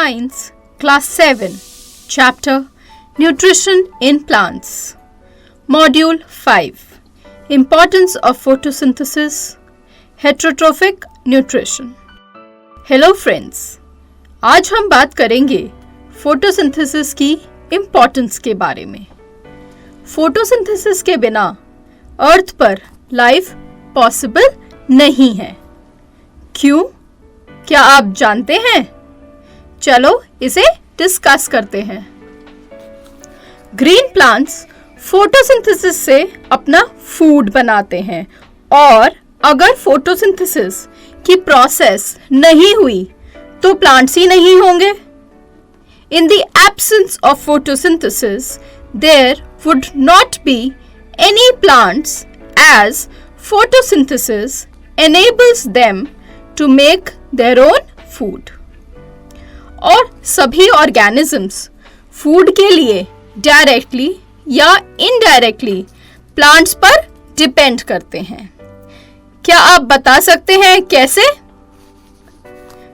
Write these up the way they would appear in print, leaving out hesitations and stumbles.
Science, Class 7, Chapter Nutrition in Plants, Module 5, Importance of Photosynthesis, Heterotrophic Nutrition. Hello friends, आज हम बात करेंगे photosynthesis की इम्पोर्टेंस के बारे में. फोटोसिंथेसिस के बिना अर्थ पर लाइफ पॉसिबल नहीं है. क्यों? क्या आप जानते हैं? चलो इसे डिस्कस करते हैं. ग्रीन प्लांट्स फोटोसिंथेसिस से अपना फूड बनाते हैं और अगर फोटोसिंथेसिस की प्रोसेस नहीं हुई तो प्लांट्स ही नहीं होंगे. In the absence of photosynthesis, there would not be any plants as photosynthesis enables them to make their own food. और सभी ऑर्गेनिजम्स फूड के लिए डायरेक्टली या इनडायरेक्टली प्लांट्स पर डिपेंड करते हैं. क्या आप बता सकते हैं कैसे?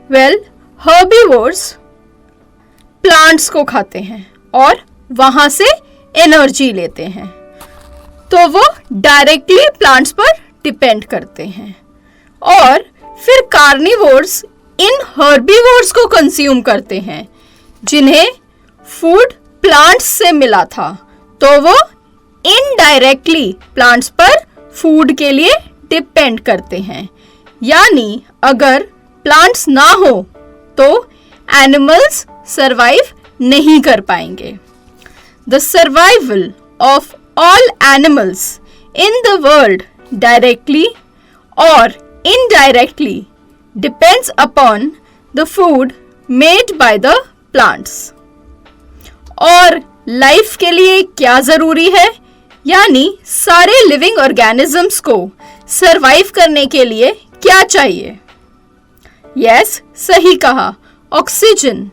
वेल, हर्बीवोर्स प्लांट्स को खाते हैं और वहां से एनर्जी लेते हैं, तो वो डायरेक्टली प्लांट्स पर डिपेंड करते हैं. और फिर कार्निवोर्स इन हर्बीवोर्स को कंज्यूम करते हैं जिन्हें फूड प्लांट्स से मिला था, तो वो इनडायरेक्टली प्लांट्स पर फूड के लिए डिपेंड करते हैं. यानी अगर प्लांट्स ना हो तो एनिमल्स सरवाइव नहीं कर पाएंगे. The survival of all animals in the world directly और indirectly depends upon the food made by the plants. और लाइफ के लिए क्या जरूरी है? यानी सारे लिविंग ऑर्गेनिजम्स को सरवाइव करने के लिए क्या चाहिए? यस, सही कहा, oxygen.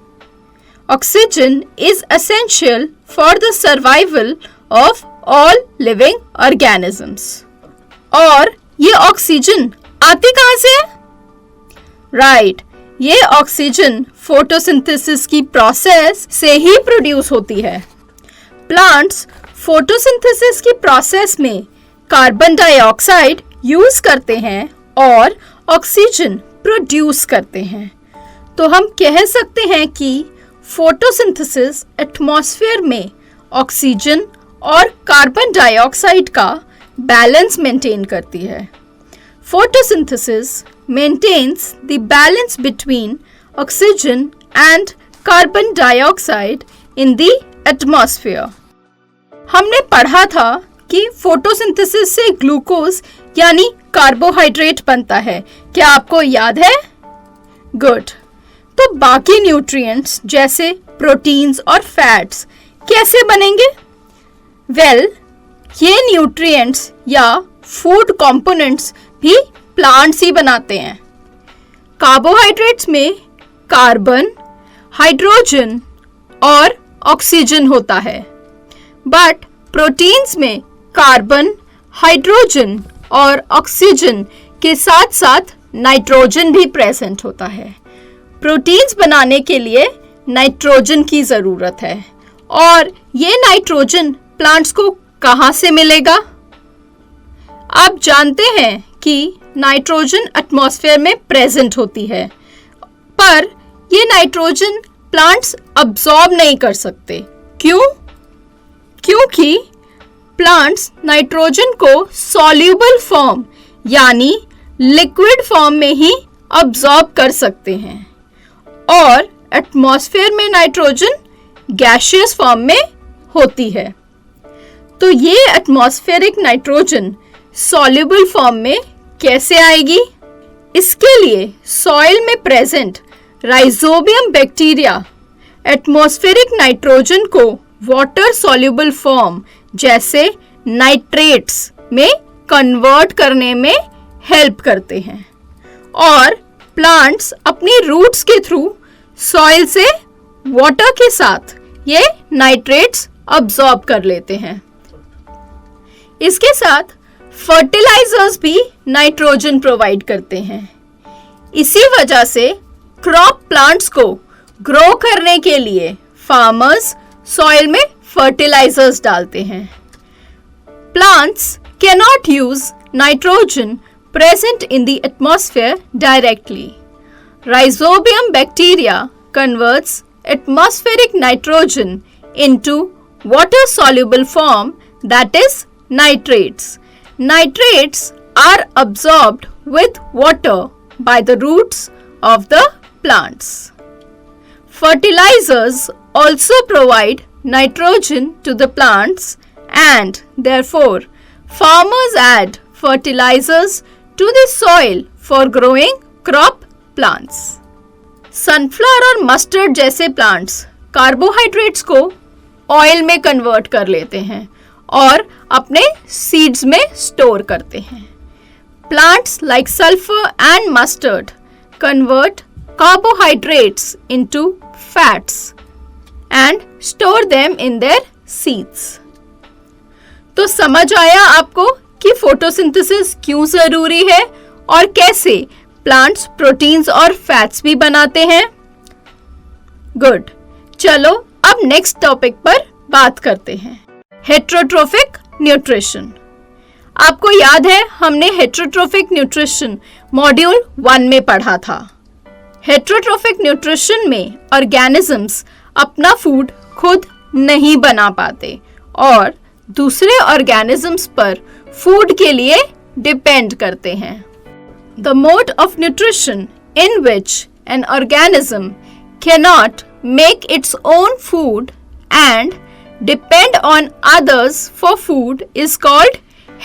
Oxygen is essential for the survival of all living organisms. और ये ऑक्सीजन आती कहां से है? राइट, ये ऑक्सीजन फोटोसिंथेसिस की प्रोसेस से ही प्रोड्यूस होती है. प्लांट्स फोटोसिंथेसिस की प्रोसेस में कार्बन डाइऑक्साइड यूज करते हैं और ऑक्सीजन प्रोड्यूस करते हैं. तो हम कह सकते हैं कि फोटोसिंथेसिस एटमॉस्फेयर में ऑक्सीजन और कार्बन डाइऑक्साइड का बैलेंस मेंटेन करती है. Photosynthesis maintains the balance between oxygen and carbon dioxide in the atmosphere. हमने पढ़ा था कि फोटोसिंथेसिस से ग्लूकोज यानी कार्बोहाइड्रेट बनता है. क्या आपको याद है? गुड. तो बाकी न्यूट्रिएंट्स जैसे प्रोटीन्स और फैट्स कैसे बनेंगे? वेल, ये न्यूट्रिएंट्स या फूड कंपोनेंट्स भी प्लांट्स ही बनाते हैं. कार्बोहाइड्रेट्स में कार्बन, हाइड्रोजन और ऑक्सीजन होता है, बट प्रोटीन्स में कार्बन, हाइड्रोजन और ऑक्सीजन के साथ साथ नाइट्रोजन भी प्रेजेंट होता है. प्रोटीन्स बनाने के लिए नाइट्रोजन की ज़रूरत है, और ये नाइट्रोजन प्लांट्स को कहाँ से मिलेगा? आप जानते हैं कि नाइट्रोजन एटमॉस्फेयर में प्रेजेंट होती है, पर ये नाइट्रोजन प्लांट्स अब्सॉर्ब नहीं कर सकते. क्यों? क्योंकि प्लांट्स नाइट्रोजन को सॉल्यूबल फॉर्म यानी लिक्विड फॉर्म में ही अब्सॉर्ब कर सकते हैं, और एटमॉस्फेयर में नाइट्रोजन गैसियस फॉर्म में होती है. तो ये एटमॉस्फेरिक नाइट्रोजन सॉल्युबल फॉर्म में कैसे आएगी? इसके लिए सॉइल में present rhizobium bacteria atmospheric nitrogen को वाटर सॉल्युबल फॉर्म जैसे नाइट्रेट्स में कन्वर्ट करने में हेल्प करते हैं, और प्लांट्स अपनी रूट्स के थ्रू सॉइल से वाटर के साथ ये नाइट्रेट्स अब्सॉर्ब कर लेते हैं. इसके साथ फर्टिलाइजर्स भी नाइट्रोजन प्रोवाइड करते हैं. इसी वजह से क्रॉप प्लांट्स को ग्रो करने के लिए फार्मर्स सॉइल में फर्टिलाइजर्स डालते हैं. Plants cannot use nitrogen present in the atmosphere directly. Rhizobium bacteria converts atmospheric nitrogen into water-soluble form, that is nitrates. Nitrates are absorbed with water by the roots of the plants. Fertilizers also provide nitrogen to the plants, and therefore farmers add fertilizers to the soil for growing crop plants. Sunflower और mustard जैसे plants carbohydrates को oil में convert कर लेते हैं और अपने seeds में स्टोर करते हैं. Plants like sulphur and mustard convert carbohydrates into fats and store them in their seeds. तो समझ आया आपको कि फोटोसिंथेसिस क्यों जरूरी है और कैसे प्लांट्स प्रोटीन्स और फैट्स भी बनाते हैं. गुड. चलो अब नेक्स्ट टॉपिक पर बात करते हैं. Heterotrophic nutrition. आपको याद है हमने हेट्रोट्रोफिक न्यूट्रिशन मॉड्यूल 1 में पढ़ा था. हेट्रोट्रोफिक न्यूट्रिशन में ऑर्गेनिजम्स अपना फूड खुद नहीं बना पाते और दूसरे ऑर्गेनिजम्स पर फूड के लिए डिपेंड करते हैं. The mode of nutrition in which an organism cannot make its own food and depend on others for food is called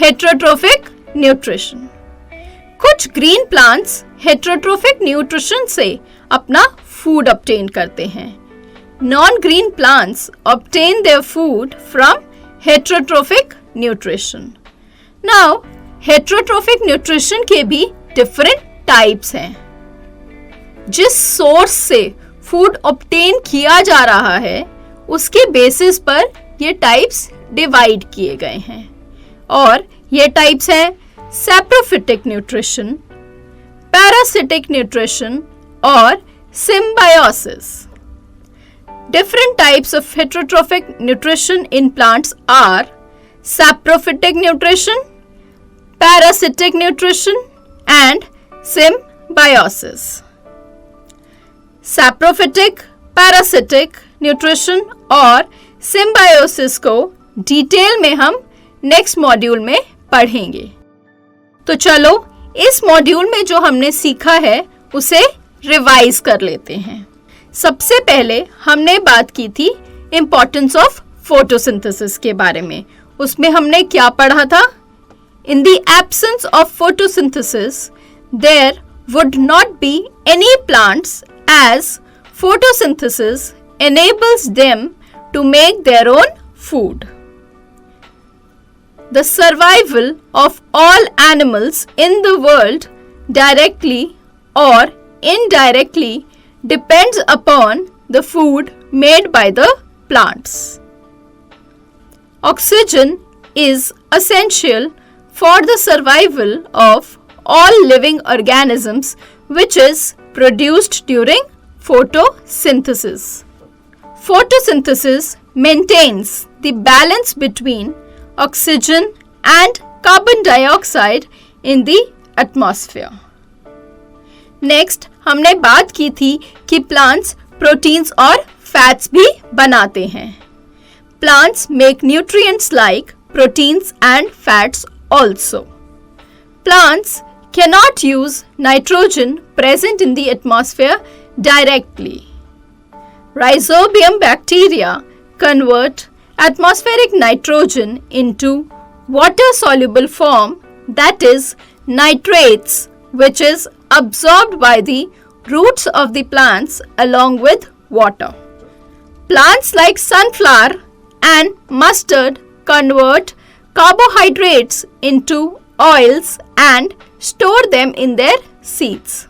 heterotrophic nutrition. कुछ ग्रीन प्लांट्स हेट्रोट्रोफिक न्यूट्रिशन से अपना फूड ऑब्टेन करते हैं. Non-green plants obtain their food from heterotrophic nutrition. Now, heterotrophic nutrition के भी different types हैं. जिस source से food obtain किया जा रहा है, उसके basis पर ये types divide किए गए हैं. और ये types हैं saprophytic nutrition, parasitic nutrition और symbiosis. Different types of heterotrophic nutrition in plants are saprophytic nutrition, parasitic nutrition, and symbiosis. Saprophytic, parasitic nutrition और symbiosis को डिटेल में हम नेक्स्ट मॉड्यूल में पढ़ेंगे. तो चलो इस मॉड्यूल में जो हमने सीखा है उसे रिवाइज कर लेते हैं. सबसे पहले हमने बात की थी इम्पोर्टेंस ऑफ फोटोसिंथेसिस के बारे में. उसमें हमने क्या पढ़ा था? In the absence of photosynthesis there would not be any plants as photosynthesis enables them to make their own food. The survival of all animals in the world directly or indirectly depends upon the food made by the plants. Oxygen is essential for the survival of all living organisms, which is produced during photosynthesis. Photosynthesis maintains the balance between oxygen and carbon dioxide in the atmosphere. Next, हमने बात की थी कि plants proteins और fats भी बनाते हैं. Plants make nutrients like proteins and fats also. Plants cannot use nitrogen present in the atmosphere directly. Rhizobium bacteria convert atmospheric nitrogen into water-soluble form, that is nitrates, which is absorbed by the roots of the plants along with water. Plants like sunflower and mustard convert carbohydrates into oils and store them in their seeds.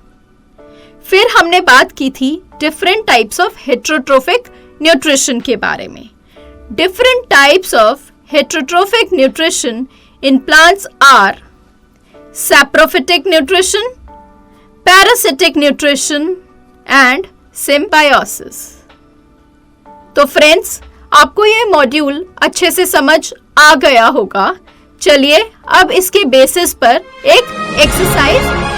फिर हमने बात की थी different types of heterotrophic nutrition के बारे में. Different types of heterotrophic nutrition in plants are saprophytic nutrition, parasitic nutrition and symbiosis. तो friends, आपको ये मॉड्यूल अच्छे से समझ आ गया होगा। चलिए अब इसके बेसिस पर एक एक्सरसाइज